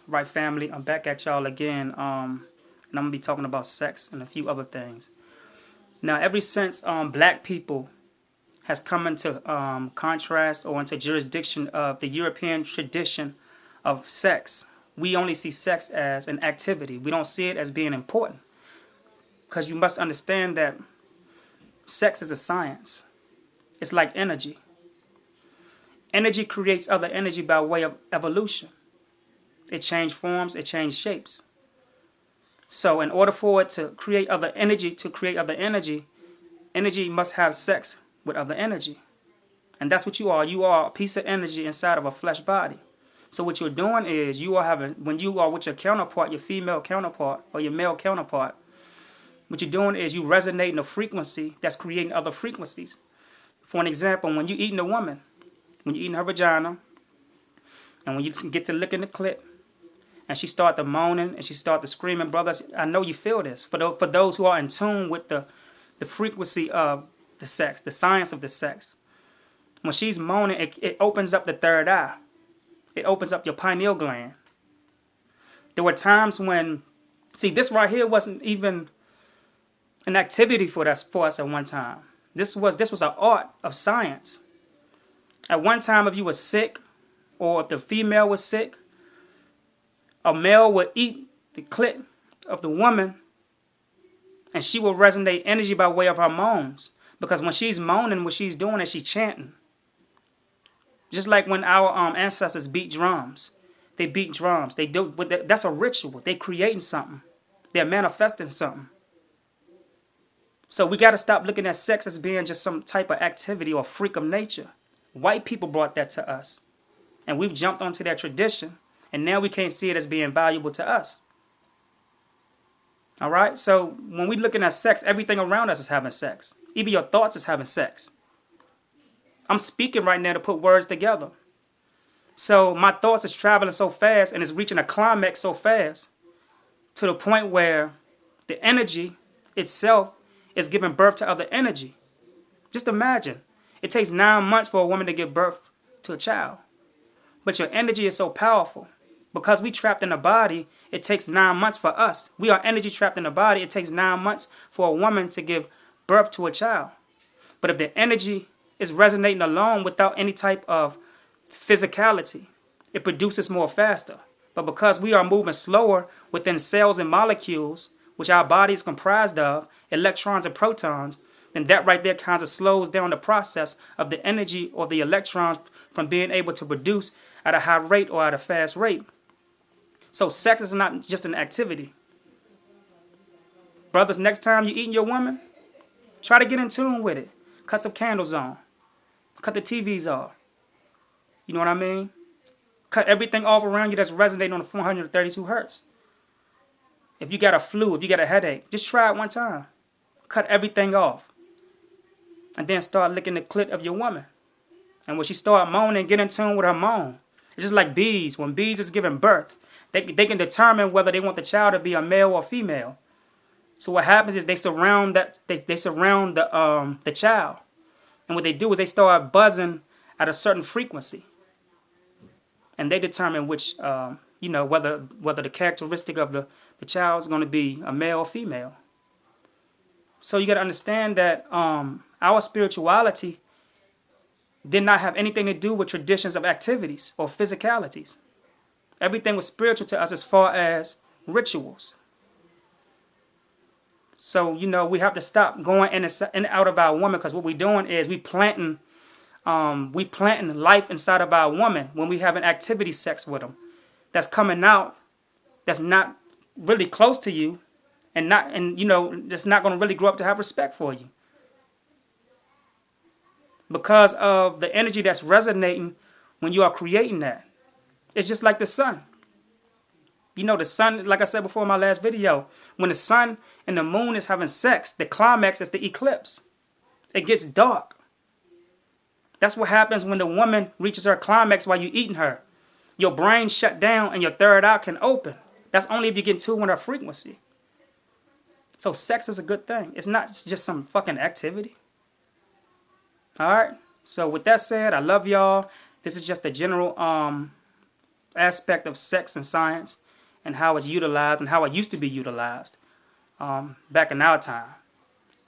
Right, family, I'm back at y'all again, and I'm gonna be talking about sex and a few other things. Now, ever since black people has come into contrast or into jurisdiction of the European tradition of sex, we only see sex as an activity. We don't see it as being important because you must understand that sex is a science. It's like energy. Energy creates other energy by way of evolution. It changed forms, it changed shapes. So in order for it to create other energy, energy must have sex with other energy. And that's what you are. You are a piece of energy inside of a flesh body. So what you're doing is you are having, when you are with your counterpart, your female counterpart or your male counterpart, what you're doing is you resonate in a frequency that's creating other frequencies. For an example, when you're eating a woman, when you're eating her vagina, and when you get to licking the clit, and she start to moaning and she start to screaming, brothers, I know you feel this. For those who are in tune with the frequency of the sex, the science of the sex, when she's moaning, it opens up the third eye. It opens up your pineal gland. There were times when, see, this right here wasn't even an activity for us at one time. This was an art of science. At one time, if you were sick, or if the female was sick, a male would eat the clit of the woman, and she will resonate energy by way of her moans. Because when she's moaning, what she's doing is she's chanting. Just like when our ancestors beat drums. They beat drums. They do. That's a ritual. They're creating something. They're manifesting something. So we got to stop looking at sex as being just some type of activity or freak of nature. White people brought that to us. And we've jumped onto that tradition. And now we can't see it as being valuable to us. All right? So when we're looking at sex, everything around us is having sex. Even your thoughts is having sex. I'm speaking right now to put words together. So my thoughts is traveling so fast and it's reaching a climax so fast to the point where the energy itself is giving birth to other energy. Just imagine. It takes 9 months for a woman to give birth to a child. But your energy is so powerful. Because we trapped in the body, it takes 9 months for us. We are energy trapped in the body. It takes 9 months for a woman to give birth to a child. But if the energy is resonating alone without any type of physicality, it produces more faster. But because we are moving slower within cells and molecules, which our body is comprised of, electrons and protons, then that right there kind of slows down the process of the energy or the electrons from being able to produce at a high rate or at a fast rate. So sex is not just an activity. Brothers, next time you're eating your woman, try to get in tune with it. Cut some candles on. Cut the TVs off. You know what I mean? Cut everything off around you that's resonating on the 432 hertz. If you got a flu, if you got a headache, just try it one time. Cut everything off. And then start licking the clit of your woman. And when she start moaning, get in tune with her moan. It's just like bees. When bees is giving birth, they can determine whether they want the child to be a male or female. So what happens is they surround the child. And what they do is they start buzzing at a certain frequency. And they determine which, whether the characteristic of the child is going to be a male or female. So you got to understand that our spirituality did not have anything to do with traditions of activities or physicalities. Everything was spiritual to us as far as rituals. So, we have to stop going in and out of our woman, because what we're doing is we planting life inside of our woman when we have an activity sex with them. That's coming out, that's not really close to you, and that's not going to really grow up to have respect for you. Because of the energy that's resonating when you are creating that. It's just like the sun. The sun, like I said before in my last video, when the sun and the moon is having sex, the climax is the eclipse. It gets dark. That's what happens when the woman reaches her climax while you're eating her. Your brain shut down and your third eye can open. That's only if you get in tune with her frequency. So sex is a good thing. It's not just some fucking activity. All right. So with that said, I love y'all. This is just a general aspect of sex and science and how it's utilized and how it used to be utilized back in our time.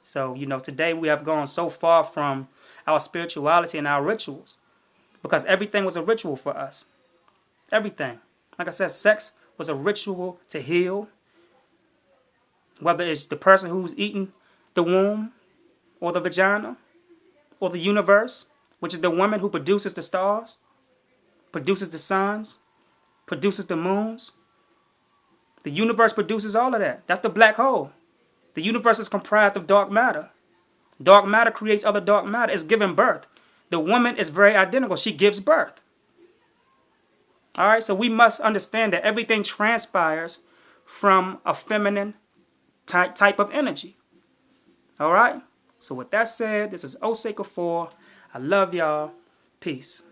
So, today we have gone so far from our spirituality and our rituals because everything was a ritual for us. Everything. Like I said, sex was a ritual to heal, whether it's the person who's eating the womb or the vagina or the universe, which is the woman who produces the stars, produces the suns, produces the moons. The universe produces all of that. That's the black hole. The universe is comprised of dark matter. Dark matter creates other dark matter. It's giving birth. The woman is very identical. She gives birth. All right, so we must understand that everything transpires from a feminine type of energy. All right, so with that said, this is Osei Kufuor. I love y'all. Peace.